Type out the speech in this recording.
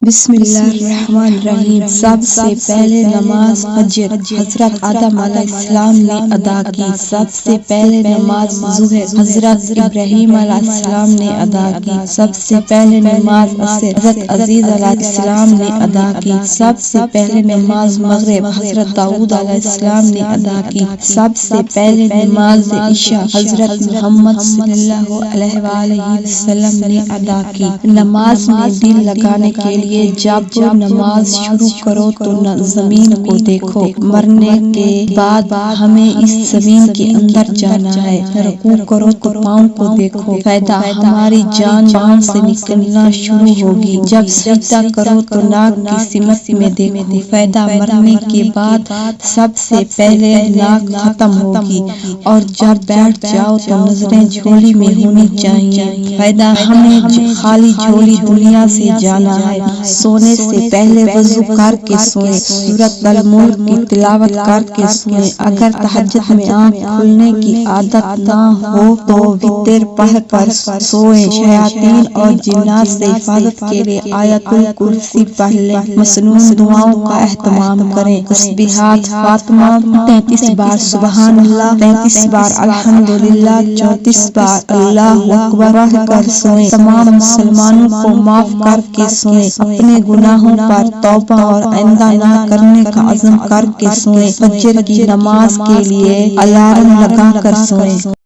بسم اللہ الرحمن الرحیم۔ سب سے پہلے نماز فجر حضرت آدم علیہ السلام نے ادا کی۔ سب سے پہلے نماز ظہر حضرت ابراہیم علیہ السلام نے ادا کی۔ سب سے پہلے نماز عصر حضرت عزیز علیہ السلام نے ادا کی۔ سب سے پہلے نماز مغرب حضرت داؤد علیہ السلام نے ادا کی۔ سب سے پہلے نماز عشاء حضرت محمد صلی اللہ علیہ وآلہ وسلم نے ادا کی۔ نماز میں دل لگانے کے لیے جب نماز شروع کرو تو زمین کو دیکھو۔ مرنے کے بعد ہمیں اس زمین کے اندر جانا ہے۔ رکوع کرو تو پاؤں کو دیکھو۔ فائدہ ہماری جان ناک سے نکلنا شروع ہوگی۔ جب سجدہ کرو تو ناک کی سمت میں دیکھو۔ فائدہ مرنے کے بعد سب سے پہلے ناک ختم ہوگی اور جب بیٹھ جاؤ تو نظریں جھولی میں ہونی چاہیے۔ فائدہ ہمیں خالی جھولی دنیا سے جانا ہے۔ سونے سے پہلے وضو کر کے سوئیں۔ سورۃ الملک کی تلاوت کر کے سوئیں۔ اگر تہجد میں آنکھ کھلنے کی عادت نہ ہو تو وتر پڑھ کر سوئیں۔ شیاطین اور جنات سے حفاظت کے لیے آیت الکرسی پڑھ لیں۔ مسنون دعاؤں کا اہتمام کریں۔ تسبیحات فاطمہ 33 بار سبحان اللہ، 33 بار الحمدللہ، 34 بار اللہ اکبر پڑھ کر سوئیں۔ تمام مسلمانوں کو معاف کر کے سوئیں۔ اپنے گناہوں پر توبہ اور آئندہ نہ کرنے کا عزم کر کے سوئیں۔ فجر کی نماز کے لیے الارم لگا کر سوئیں۔